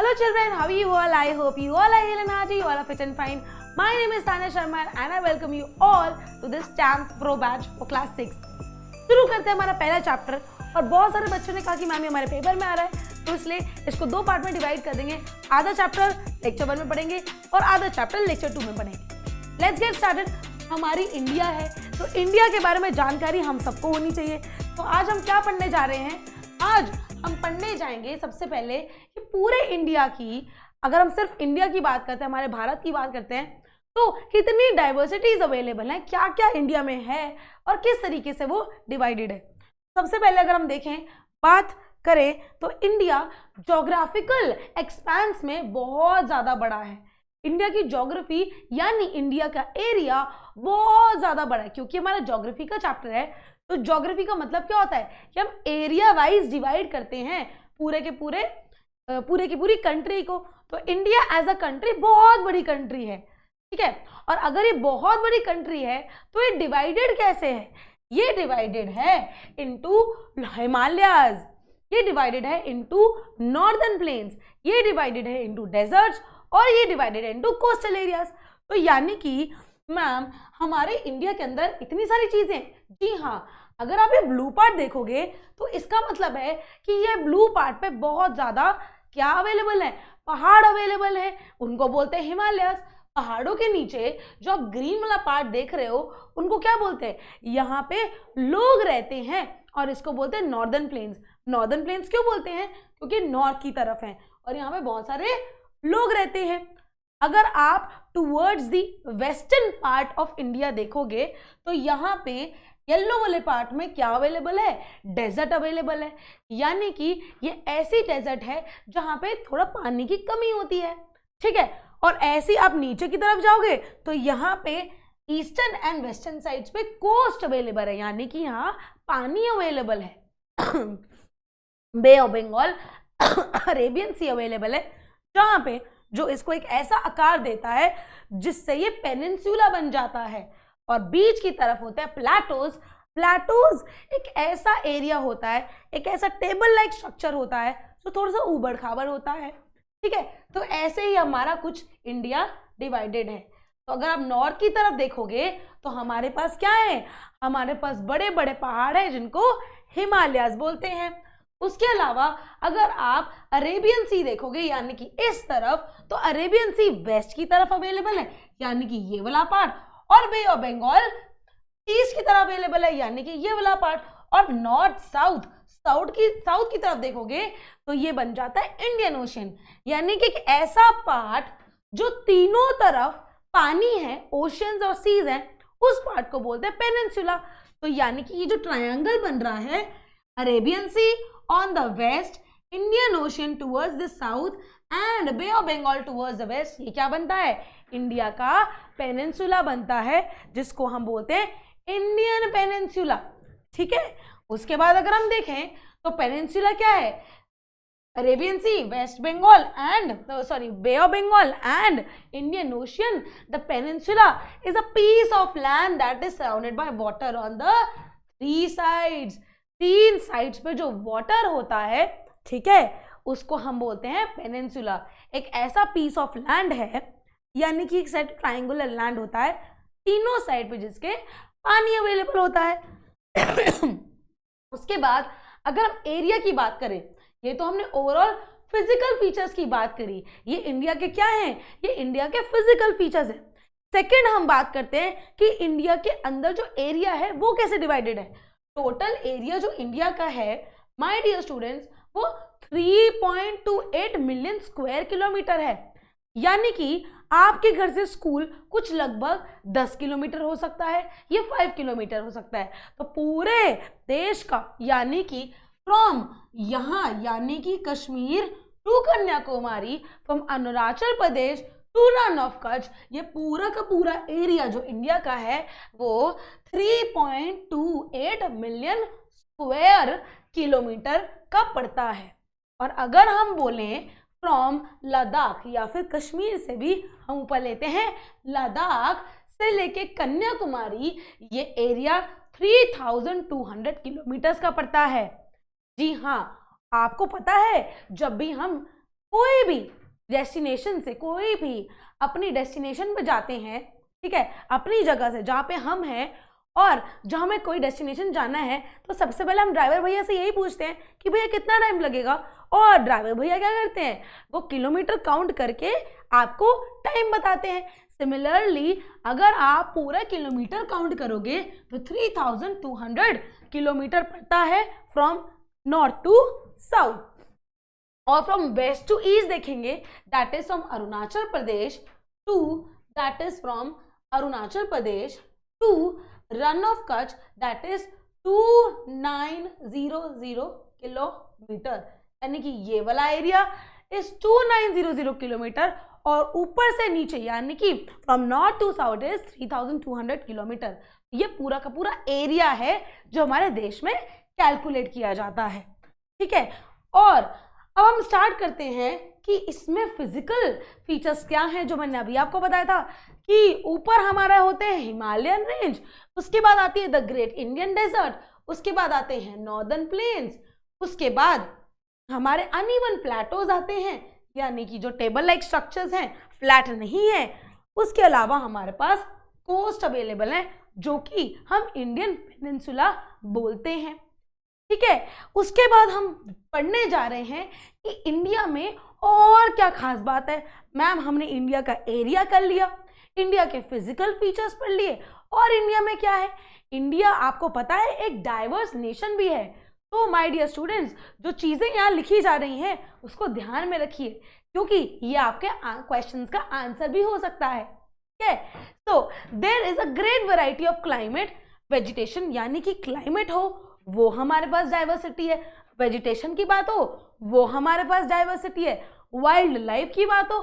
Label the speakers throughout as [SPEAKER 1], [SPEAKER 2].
[SPEAKER 1] Hello children, how are you all? I hope you all are well and hearty, you all are fit and fine. My name is Tanya Sharma and I welcome you all to this Champs Pro batch for class 6. शुरू करते हैं हमारा पहला chapter और बहुत सारे बच्चों ने कहा कि मैम ये हमारे पेपर में आ रहा है, तो इसलिए इसको दो पार्ट में डिवाइड कर देंगे। आधा चैप्टर लेक्चर 1 में पढ़ेंगे और आधा चैप्टर लेक्चर 2 में पढ़ेंगे। Let's get started. हमारी इंडिया है तो इंडिया के बारे में जानकारी हम सबको होनी चाहिए। तो आज हम क्या पढ़ने जा रहे हैं? आज हम पढ़ने जाएंगे सबसे पहले कि पूरे इंडिया की, अगर हम सिर्फ इंडिया की बात करते हैं, हमारे भारत की बात करते हैं, तो कितनी डाइवर्सिटीज अवेलेबल हैं, क्या क्या इंडिया में है और किस तरीके से वो डिवाइडेड है। सबसे पहले अगर हम देखें, बात करें तो इंडिया ज्योग्राफिकल एक्सपेंस में बहुत ज़्यादा बड़ा है। इंडिया की ज्योग्राफी यानी इंडिया का एरिया बहुत ज़्यादा बड़ा है, क्योंकि हमारा ज्योग्राफी का चैप्टर है। तो ज्योग्राफी का मतलब क्या होता है कि हम एरिया वाइज डिवाइड करते हैं पूरे की पूरी कंट्री को। तो इंडिया एज अ कंट्री बहुत बड़ी कंट्री है, ठीक है। और अगर ये बहुत बड़ी कंट्री है तो ये डिवाइडेड कैसे है? ये डिवाइडेड है इनटू हिमालयाज, ये डिवाइडेड है इनटू नॉर्दर्न प्लेन्स, ये डिवाइडेड है इनटू डेजर्ट्स और ये डिवाइडेड है इनटू कोस्टल एरियाज। तो यानी कि मैम हमारे इंडिया के अंदर इतनी सारी चीजें, जी हाँ, अगर आप ये ब्लू पार्ट देखोगे तो इसका मतलब है कि ये ब्लू पार्ट पे बहुत ज्यादा क्या अवेलेबल है? पहाड़ अवेलेबल है, उनको बोलते हैं हिमालयस। पहाड़ों के नीचे जो आप ग्रीन वाला पार्ट देख रहे हो उनको क्या बोलते हैं? यहाँ पे लोग रहते हैं और इसको बोलते हैं नॉर्दर्न प्लेन्स। नॉर्दर्न प्लेन्स क्यों बोलते हैं? क्योंकि नॉर्थ की तरफ है और यहाँ पे बहुत सारे लोग रहते हैं। अगर आप towards the western part of India देखोगे तो यहाँ पे येलो वाले पार्ट में क्या अवेलेबल है? डेजर्ट अवेलेबल है। यानी कि ये ऐसी डेजर्ट है जहाँ पे थोड़ा पानी की कमी होती है, ठीक है। और ऐसे आप नीचे की तरफ जाओगे तो यहाँ पे ईस्टर्न एंड वेस्टर्न साइड्स पे कोस्ट अवेलेबल है, यानी कि यहाँ पानी अवेलेबल है। Bay of Bengal, Arabian Sea available है, जहाँ पे जो इसको एक ऐसा आकार देता है जिससे ये पेनिनसुला बन जाता है। और बीच की तरफ होते हैं प्लेटोज। प्लेटोज एक ऐसा एरिया होता है, एक ऐसा टेबल लाइक स्ट्रक्चर होता है जो थोड़ा सा ऊबड़ खाबड़ होता है, ठीक है। तो ऐसे ही हमारा कुछ इंडिया डिवाइडेड है। तो अगर आप नॉर्थ की तरफ देखोगे तो हमारे पास क्या है? हमारे पास बड़े बड़े पहाड़ हैं जिनको हिमालयास बोलते हैं। उसके अलावा अगर आप अरेबियन सी देखोगे यानी कि इस तरफ, तो अरेबियन सी वेस्ट की तरफ अवेलेबल है, यानी कि ये वाला पार्ट। और बे ऑफ बंगाल ईस्ट की तरफ अवेलेबल है, यानी कि ये वाला पार्ट। और नॉर्थ साउथ की तरफ देखोगे तो ये बन जाता है इंडियन ओशन, यानी कि एक ऐसा पार्ट जो तीनों तरफ पानी है, ओशंस और सीज हैं, उस पार्ट को बोलते हैं पेनिनसुला। तो यानी कि ये जो ट्रायंगल बन रहा है, Arabian sea on the west, Indian ocean towards the south and bay of Bengal towards the west, ये क्या बनता है? इंडिया का पेनिनसुला बनता है, जिसको हम बोलते हैं इंडियन पेनिनसुला, ठीक है। उसके बाद अगर हम देखें तो पेनिनसुला क्या है? Arabian sea, west Bengal and bay of Bengal and Indian ocean. The peninsula is a piece of land that is surrounded by water on the three sides. तीन साइड्स पे जो वाटर होता है, ठीक है, उसको हम बोलते हैं पेनिनसुला। एक ऐसा पीस ऑफ लैंड है, यानी कि एक साइड ट्रायंगुलर लैंड होता है, तीनों साइड पे जिसके पानी अवेलेबल होता है। उसके बाद अगर हम एरिया की बात करें, ये तो हमने ओवरऑल फिजिकल फीचर्स की बात करी, ये इंडिया के क्या हैं? ये इंडिया के फिजिकल फीचर्स हैं। सेकंड हम बात करते हैं कि इंडिया के अंदर जो एरिया है वो कैसे डिवाइडेड है। टोटल एरिया जो इंडिया का है माय डियर स्टूडेंट्स, वो 3.28 मिलियन स्क्वायर किलोमीटर है। यानी कि आपके घर से स्कूल कुछ लगभग 10 किलोमीटर हो सकता है, ये 5 किलोमीटर हो सकता है। तो पूरे देश का, यानी कि फ्रॉम यहाँ यानी कि Kashmir to Kanyakumari, from Arunachal Pradesh to Rann of Kutch, ये पूरा का पूरा एरिया जो इंडिया का है वो 3.28 मिलियन स्क्वायर किलोमीटर का पड़ता है। और अगर हम बोलें फ्रॉम लद्दाख या फिर कश्मीर से भी हम ऊपर लेते हैं, लद्दाख से लेके कन्याकुमारी, ये एरिया 3200 किलोमीटर का पड़ता है। जी हाँ, आपको पता है जब भी हम कोई भी डेस्टिनेशन से, कोई भी अपनी डेस्टिनेशन पे जाते हैं, ठीक है, अपनी जगह से जहाँ पे हम हैं और जहाँ हमें कोई डेस्टिनेशन जाना है, तो सबसे पहले हम ड्राइवर भैया से यही पूछते हैं कि भैया कितना टाइम लगेगा, और ड्राइवर भैया क्या करते हैं, वो किलोमीटर काउंट करके आपको टाइम बताते हैं। सिमिलरली अगर आप पूरा किलोमीटर काउंट करोगे तो 3200 किलोमीटर पड़ता है फ्रॉम नॉर्थ टू साउथ, और फ्रॉम वेस्ट टू ईस्ट देखेंगे that is from Arunachal Pradesh to, that is from Arunachal Pradesh to Rann of Kutch, that is 2900 kilometre, यानी कि ये वाला एरिया इज 2900 किलोमीटर, और ऊपर से नीचे यानी कि from north to south is 3200 kilometre. ये पूरा का पूरा एरिया है जो हमारे देश में कैलकुलेट किया जाता है, ठीक है। और अब हम स्टार्ट करते हैं कि इसमें फिजिकल फीचर्स क्या हैं, जो मैंने अभी आपको बताया था कि ऊपर हमारा होते हैं हिमालयन रेंज, उसके बाद आती है द ग्रेट इंडियन डेजर्ट, उसके बाद आते हैं नॉर्दर्न प्लेन्स, उसके बाद हमारे अनइवन प्लेटोज आते हैं, यानी कि जो टेबल लाइक स्ट्रक्चर्स हैं, फ्लैट नहीं है। उसके अलावा हमारे पास कोस्ट अवेलेबल है जो कि हम इंडियन पेनिनसुला बोलते हैं, ठीक है। उसके बाद हम पढ़ने जा रहे हैं कि इंडिया में और क्या खास बात है। मैम हमने इंडिया का एरिया कर लिया, इंडिया के फिजिकल फीचर्स पढ़ लिए, और इंडिया में क्या है, इंडिया आपको पता है एक डाइवर्स नेशन भी है। तो माय डियर स्टूडेंट्स, जो चीज़ें यहाँ लिखी जा रही हैं उसको ध्यान में रखिए, क्योंकि ये आपके क्वेश्चंस का आंसर भी हो सकता है, ठीक है। तो there is a great variety of climate, vegetation यानी कि क्लाइमेट हो वो हमारे पास डाइवर्सिटी है, वेजिटेशन की बात हो वो हमारे पास डाइवर्सिटी है, वाइल्ड लाइफ की बात हो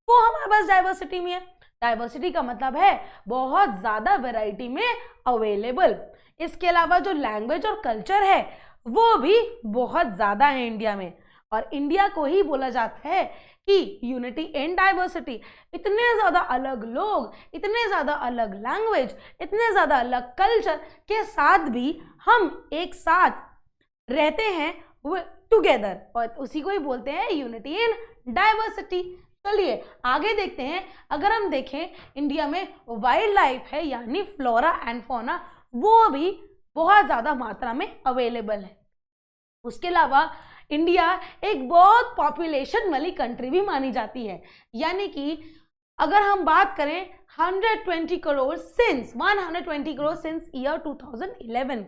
[SPEAKER 1] वो हमारे पास डाइवर्सिटी में है। डाइवर्सिटी का मतलब है बहुत ज़्यादा वैरायटी में अवेलेबल। इसके अलावा जो लैंग्वेज और कल्चर है वो भी बहुत ज़्यादा है इंडिया में, और इंडिया को ही बोला जाता है कि यूनिटी इन डाइवर्सिटी। इतने ज़्यादा अलग लोग, इतने ज़्यादा अलग लैंग्वेज, इतने ज़्यादा अलग कल्चर के साथ भी हम एक साथ रहते हैं टुगेदर, और उसी को ही बोलते हैं यूनिटी इन डाइवर्सिटी। चलिए आगे देखते हैं। अगर हम देखें इंडिया में वाइल्ड लाइफ है यानी फ्लोरा एंड फौना, वो भी बहुत ज़्यादा मात्रा में अवेलेबल है। उसके अलावा इंडिया एक बहुत पॉपुलेशन वाली कंट्री भी मानी जाती है, यानी कि अगर हम बात करें 120 करोड़ सिंस ईयर 2011,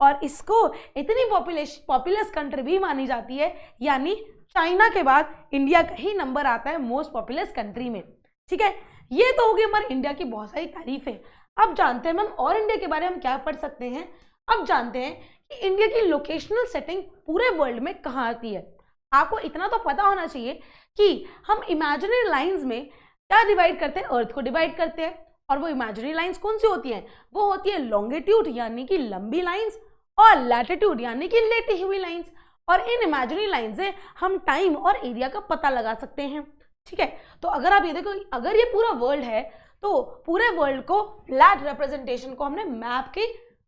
[SPEAKER 1] और इसको इतनी पॉपुलस कंट्री भी मानी जाती है, यानी चाइना के बाद इंडिया का ही नंबर आता है मोस्ट पॉपुलस कंट्री में, ठीक है। ये तो होगी हमारे इंडिया की बहुत सारी तारीफें। अब जानते हैं मैम और इंडिया के बारे में हम क्या पढ़ सकते हैं। अब जानते हैं कि इंडिया की लोकेशनल सेटिंग पूरे वर्ल्ड में कहाँ आती है। आपको इतना तो पता होना चाहिए कि हम इमेजिनरी लाइंस में क्या डिवाइड करते हैं, अर्थ को डिवाइड करते हैं, और वो इमेजिनरी लाइंस कौन सी होती हैं, वो होती है लॉन्गिट्यूड यानी कि लंबी लाइंस, और लैटिट्यूड यानी कि लेटी हुई लाइंस। और इन इमेजिनरी लाइन से हम टाइम और एरिया का पता लगा सकते हैं, ठीक है। तो अगर आप ये देखो, अगर ये पूरा वर्ल्ड है तो पूरे वर्ल्ड को फ्लैट रिप्रेजेंटेशन को हमने मैप के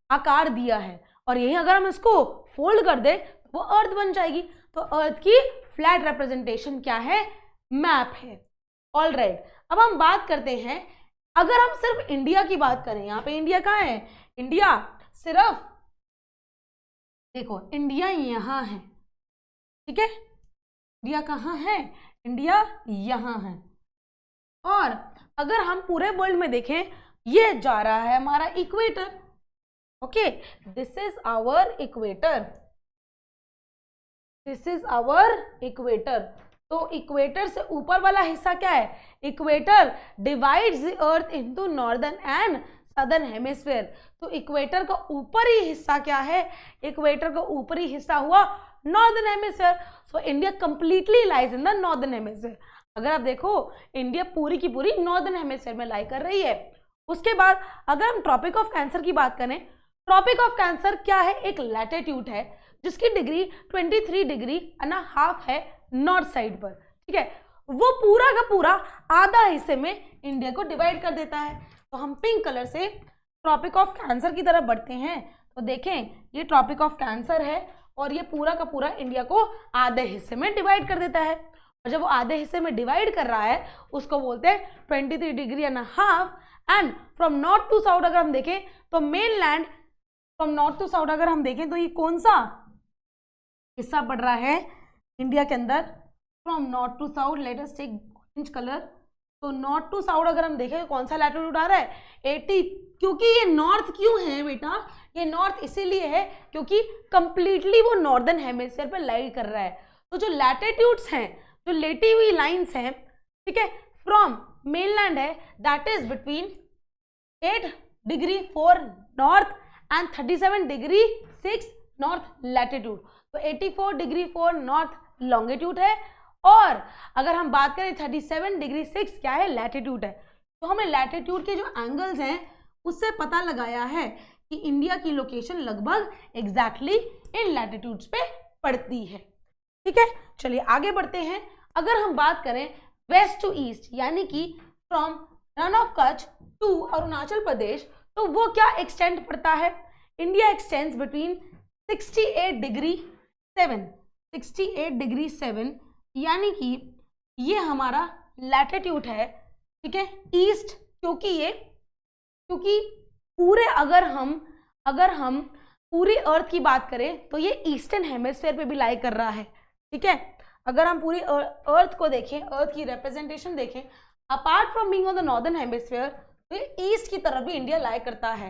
[SPEAKER 1] आकार दिया है, और यही अगर हम इसको फोल्ड कर दे वो अर्थ बन जाएगी। तो अर्थ की फ्लैट रिप्रेजेंटेशन क्या है, मैप है। ऑलराइट, अब हम बात करते हैं, अगर हम सिर्फ इंडिया की बात करें, यहाँ पे इंडिया कहाँ है, इंडिया सिर्फ देखो इंडिया यहाँ है, ठीक है। इंडिया कहाँ है, इंडिया यहाँ है। और अगर हम पूरे वर्ल्ड में देखें, ये जा रहा है हमारा equator, okay, this is our equator, this is our equator. तो इक्वेटर से ऊपर वाला हिस्सा क्या है, equator divides the earth into northern and southern hemisphere. तो इक्वेटर का ऊपरी हिस्सा क्या है, इक्वेटर का ऊपरी हिस्सा हुआ northern hemisphere. So India completely lies in the northern hemisphere. अगर आप देखो इंडिया पूरी की पूरी नॉर्दर्न हेमिस्फीयर में लाई कर रही है। उसके बाद अगर हम ट्रॉपिक ऑफ कैंसर की बात करें, ट्रॉपिक ऑफ कैंसर क्या है, एक लैटिट्यूड है जिसकी डिग्री 23 डिग्री एंड हाफ है नॉर्थ साइड पर, ठीक है। वो पूरा का पूरा आधा हिस्से में इंडिया को डिवाइड कर देता है। तो हम पिंक कलर से ट्रॉपिक ऑफ कैंसर की तरफ बढ़ते हैं, तो देखें ये ट्रॉपिक ऑफ कैंसर है और ये पूरा का पूरा इंडिया को आधे हिस्से में डिवाइड कर देता है। और जब वो आधे हिस्से में डिवाइड कर रहा है उसको बोलते हैं 23 degree and half. And from north to south अगर हम देखें तो mainland from north to south अगर हम देखें तो ये कौन सा हिस्सा पड़ रहा है इंडिया के अंदर? From north to south, let us take orange colour. तो नॉर्थ टू साउथ अगर हम देखें तो कौन सा लैटिट्यूड आ रहा है? 80। क्योंकि ये नॉर्थ क्यों है बेटा? ये नॉर्थ इसीलिए है क्योंकि कंप्लीटली वो नॉर्दर्न हेमिस्फीयर पे लाई कर रहा है। तो जो लैटिट्यूड्स हैं, जो लेटी हुई लाइंस हैं, ठीक है, फ्रॉम मेनलैंड है that is between 8 degree 4 north and 37 degree 6 north latitude. तो 84 डिग्री 4 नॉर्थ लॉन्गिट्यूड है और अगर हम बात करें 37 डिग्री 6 क्या है? लैटिट्यूड है। तो हमने लैटिट्यूड के जो एंगल्स हैं उससे पता लगाया है कि इंडिया की लोकेशन लगभग एग्जैक्टली इन लैटिट्यूड्स पे पड़ती है। ठीक है, चलिए आगे बढ़ते हैं। अगर हम बात करें वेस्ट टू ईस्ट यानी कि from Rann of Kutch to Arunachal Pradesh, तो वो क्या एक्सटेंड पड़ता है? इंडिया एक्सटेंड्स बिटवीन 68 डिग्री 7 यानी कि ये हमारा लैटिट्यूड है। ठीक है, ईस्ट, क्योंकि पूरे अगर हम पूरी अर्थ की बात करें तो ये ईस्टर्न हेमिस्फीयर पे भी लाई कर रहा है। ठीक है, अगर हम पूरी अर्थ को देखें, अर्थ की रिप्रेजेंटेशन देखें, apart from being on the northern hemisphere, तो ये ईस्ट की तरफ भी इंडिया लाई करता है।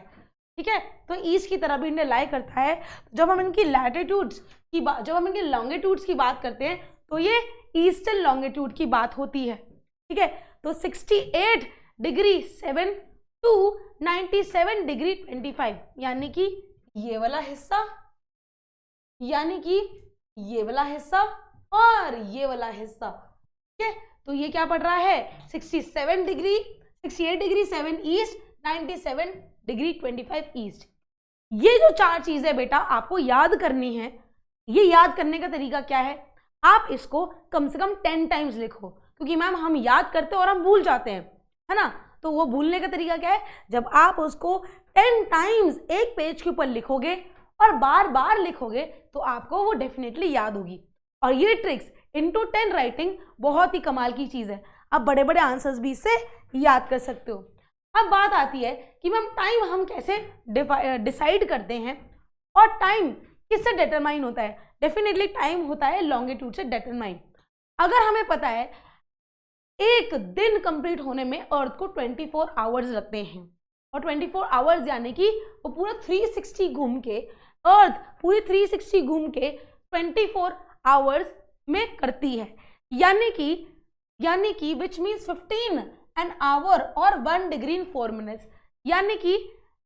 [SPEAKER 1] ठीक है, तो ईस्ट की तरफ भी इंडिया लाई करता है। जब हम इनकी लैटिट्यूड्स की बात, जब हम इनकी लॉन्गिट्यूड्स की बात करते हैं तो ये ईस्टर्न लॉन्गिट्यूड की बात होती है। ठीक है, तो 68 डिग्री 7 टू 97 डिग्री 25 यानी कि ये वाला हिस्सा, और ये वाला हिस्सा। ठीक है, तो ये क्या पड़ रहा है? 68 डिग्री 7 ईस्ट, 97 डिग्री 25 ईस्ट। ये जो चार चीजें बेटा आपको याद करनी है। ये याद करने का तरीका क्या है? आप इसको कम से कम 10 टाइम्स लिखो, क्योंकि मैम हम याद करते हैं और हम भूल जाते हैं, है ना। तो वो भूलने का तरीका क्या है? जब आप उसको 10 टाइम्स एक पेज के ऊपर लिखोगे और बार बार लिखोगे तो आपको वो डेफिनेटली याद होगी। और ये ट्रिक्स इनटू 10 राइटिंग बहुत ही कमाल की चीज़ है। आप बड़े बड़े आंसर्स भी इससे याद कर सकते हो। अब बात आती है कि मैम टाइम हम कैसे डिसाइड करते हैं और टाइम किससे डिटरमाइन होता है? डेफिनेटली टाइम होता है लॉन्गिट्यूड से डिटरमाइन। अगर हमें पता है एक दिन कंप्लीट होने में अर्थ को 24 आवर्स लगते हैं, और 24 आवर्स यानी कि वो पूरा 360 घूम के, अर्थ पूरी 360 घूम के 24 आवर्स में करती है, यानी कि विच मीन्स 15 एन आवर और 1 डिग्री इन 4 मिनट्स, यानी कि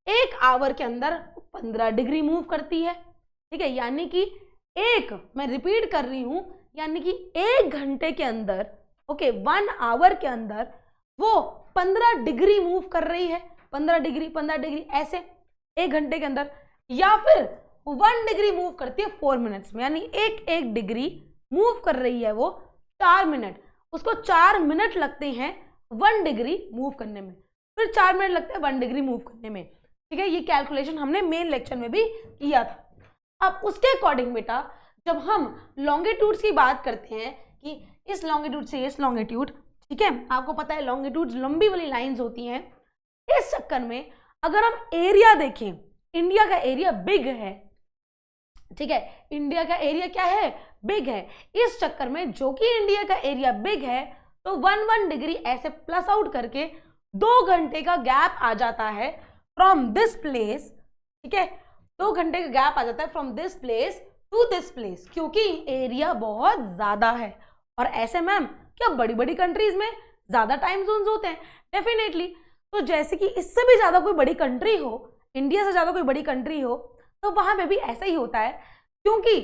[SPEAKER 1] एक आवर के अंदर 15 डिग्री मूव करती है। ठीक है, यानी कि मैं रिपीट कर रही हूं, यानी कि 1 घंटे के अंदर, 1 आवर के अंदर वो 15 डिग्री मूव कर रही है। 15 डिग्री ऐसे 1 घंटे के अंदर, या फिर 1 डिग्री मूव करती है 4 मिनट्स में, यानी एक डिग्री मूव कर रही है वो 4 मिनट। उसको 4 मिनट लगते हैं 1 डिग्री मूव करने में, फिर 4 मिनट लगते हैं 1 डिग्री मूव करने में। ठीक है, ये कैलकुलेशन हमने मेन लेक्चर में भी किया था। अब उसके अकॉर्डिंग बेटा जब हम लॉन्गिट्यूड्स की बात करते हैं कि इस लॉन्गिट्यूड से इस लॉन्गिट्यूड, ठीक है, आपको पता है लॉन्गिट्यूड लंबी वाली लाइंस होती हैं। इस चक्कर में अगर हम एरिया देखें, इंडिया का एरिया बिग है। ठीक है, इंडिया का एरिया क्या है? बिग है। इस चक्कर में जो कि इंडिया का एरिया बिग है तो 1 डिग्री ऐसे प्लस आउट करके 2 घंटे का गैप आ जाता है फ्रॉम दिस प्लेस। ठीक है, 2 घंटे का गैप आ जाता है from this place to this place, क्योंकि एरिया बहुत ज्यादा है। और ऐसे मैम क्या बड़ी बड़ी कंट्रीज में ज्यादा टाइम जोन्स होते हैं? डेफिनेटली। तो जैसे कि इससे भी ज्यादा कोई बड़ी कंट्री हो, इंडिया से ज्यादा कोई बड़ी कंट्री हो, तो वहां पे भी ऐसा ही होता है, क्योंकि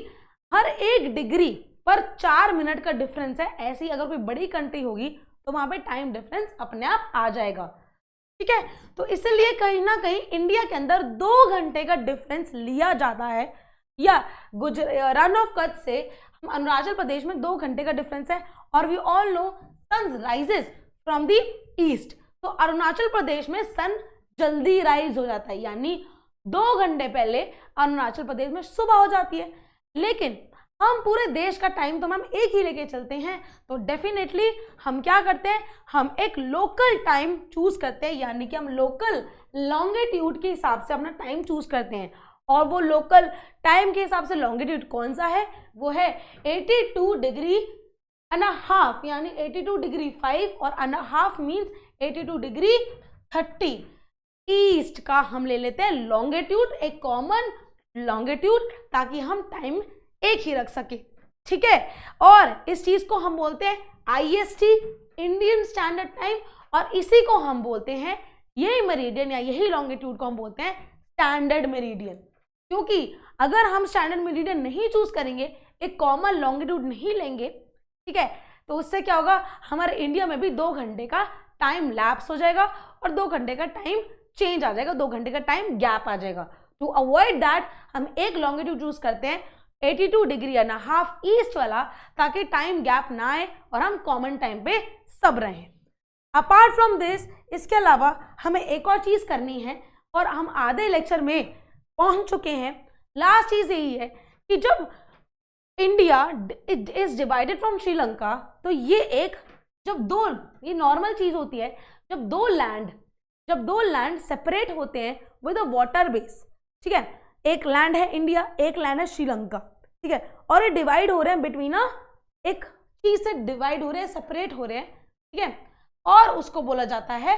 [SPEAKER 1] हर 1 डिग्री पर 4 मिनट का डिफरेंस है। ऐसी अगर कोई बड़ी कंट्री होगी तो वहां पे टाइम डिफरेंस अपने आप आ जाएगा। ठीक है, तो इसलिए कहीं ना कहीं इंडिया के अंदर 2 घंटे का डिफरेंस लिया जाता है, या रन ऑफ कच्छ से हम अरुणाचल प्रदेश में 2 घंटे का डिफरेंस है। और we all know sun rises from the east, तो अरुणाचल प्रदेश में सन जल्दी राइज हो जाता है, यानी 2 घंटे पहले अरुणाचल प्रदेश में सुबह हो जाती है। लेकिन हम पूरे देश का टाइम तो मैम एक ही लेके चलते हैं, तो डेफिनेटली हम क्या करते हैं, हम एक लोकल टाइम चूज करते हैं, यानी कि हम लोकल लॉन्गिट्यूड के हिसाब से अपना टाइम चूज करते हैं। और वो लोकल टाइम के हिसाब से लॉन्गिट्यूड कौन सा है, वो है 82 डिग्री एंड हाफ, यानी 82 डिग्री 5 और and half means 82 degree 30 east का हम ले लेते हैं लॉन्गिट्यूड, एक कॉमन लॉन्गिट्यूड, ताकि हम टाइम एक ही रख सके। ठीक है, और इस चीज को हम बोलते हैं IST, इंडियन स्टैंडर्ड टाइम, और इसी को हम बोलते हैं, यही मेरिडियन या यही लॉन्गिट्यूड को हम बोलते हैं स्टैंडर्ड मेरिडियन। क्योंकि अगर हम स्टैंडर्ड मेरिडियन नहीं चूज करेंगे, एक कॉमन लॉन्गिट्यूड नहीं लेंगे, ठीक है, तो उससे क्या होगा, हमारे इंडिया में भी 2 घंटे का टाइम लैप्स हो जाएगा और 2 घंटे का टाइम चेंज आ जाएगा, 2 घंटे का टाइम गैप आ जाएगा। टू अवॉइड दैट हम एक लॉन्गिट्यूड चूज करते हैं 82 डिग्री एंड हाफ ईस्ट वाला, ताकि टाइम गैप ना आए और हम कॉमन टाइम पे सब रहें। अपार्ट फ्रॉम दिस, इसके अलावा हमें एक और चीज करनी है, और हम आधे लेक्चर में पहुंच चुके हैं। लास्ट चीज यही है कि जब India is divided from Sri Lanka, तो ये एक ये नॉर्मल चीज होती है, जब दो लैंड सेपरेट होते हैं विद अ वाटर बेस, ठीक है, एक लैंड है इंडिया, एक लैंड है श्रीलंका, ठीक है, और ये डिवाइड हो रहे हैं बिटवीन एक चीज से डिवाइड हो रहे हैं, सेपरेट हो रहे हैं, ठीक है, और उसको बोला जाता है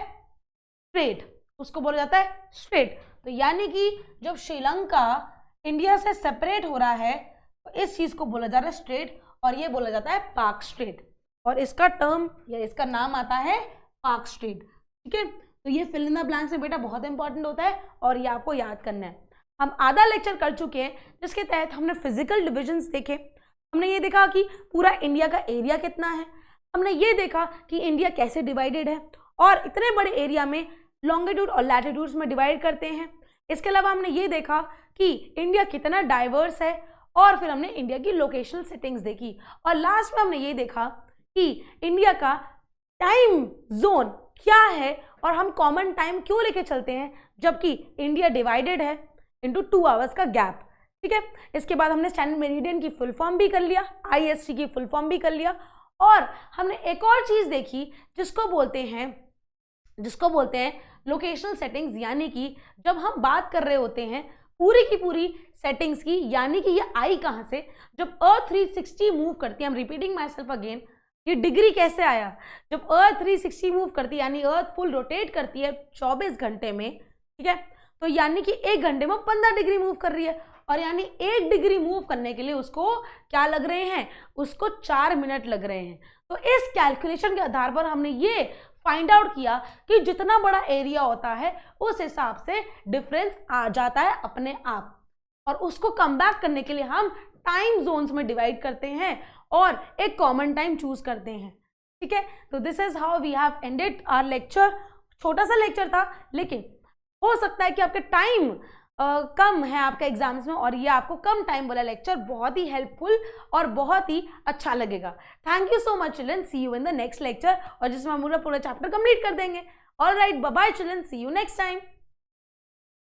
[SPEAKER 1] स्ट्रेट। तो यानी कि जब श्रीलंका इंडिया से सेपरेट हो रहा है, तो इस चीज को बोला जा रहा है स्ट्रेट, और ये बोला जाता है पाक स्ट्रेट, और इसका टर्म या इसका नाम आता है पाक स्ट्रेट। ठीक है, तो ये फिल इन द ब्लैंक्स में बेटा बहुत इंपॉर्टेंट होता है, और ये आपको याद करना है। हम आधा लेक्चर कर चुके हैं, जिसके तहत हमने फिजिकल डिविजन्स देखे, हमने ये देखा कि पूरा इंडिया का एरिया कितना है, हमने ये देखा कि इंडिया कैसे डिवाइडेड है, और इतने बड़े एरिया में लॉन्गिट्यूड और लैटिट्यूड्स में डिवाइड करते हैं। इसके अलावा हमने ये देखा कि इंडिया कितना डाइवर्स है, और फिर हमने इंडिया की लोकेशनल सेटिंग्स देखी, और लास्ट में हमने ये देखा कि इंडिया का टाइम जोन क्या है, और हम कॉमन टाइम क्यों लेके चलते हैं, जबकि इंडिया डिवाइडेड है इनटू 2 आवर्स का गैप। ठीक है, इसके बाद हमने स्टैंडर्ड मेरिडियन की फुल फॉर्म भी कर लिया, IST की फुल फॉर्म भी कर लिया, और हमने एक और चीज देखी जिसको बोलते हैं लोकेशनल सेटिंग्स, यानी कि जब हम बात कर रहे होते हैं पूरी की पूरी सेटिंग्स की, यानी कि ये आई कहाँ से, जब अर्थ 360 मूव करती है, I'm repeating myself again, ये डिग्री कैसे आया, जब अर्थ 360 मूव करती है, यानी अर्थ फुल रोटेट करती है 24 घंटे में, ठीक है, तो यानी कि 1 घंटे में 15 डिग्री मूव कर रही है, और यानी 1 डिग्री मूव करने के लिए उसको क्या लग रहे हैं, उसको 4 मिनट लग रहे हैं। तो इस कैलकुलेशन के आधार पर हमने ये फाइंड आउट किया कि जितना बड़ा एरिया होता है उस हिसाब से डिफरेंस आ जाता है अपने आप, और उसको कम बैक करने के लिए हम टाइम जोन्स में डिवाइड करते हैं और एक कॉमन टाइम चूज करते हैं। ठीक है, तो this is how we have ended our lecture. छोटा सा लेक्चर था, लेकिन हो सकता है कि आपके टाइम कम है आपका एग्जाम्स में, और ये आपको कम टाइम वाला लेक्चर बहुत ही हेल्पफुल और बहुत ही अच्छा लगेगा। Thank you so much children, see you in the next lecture, और जिसमें हम पूरा चैप्टर कंप्लीट कर देंगे। Alright, bye bye children, see you next time.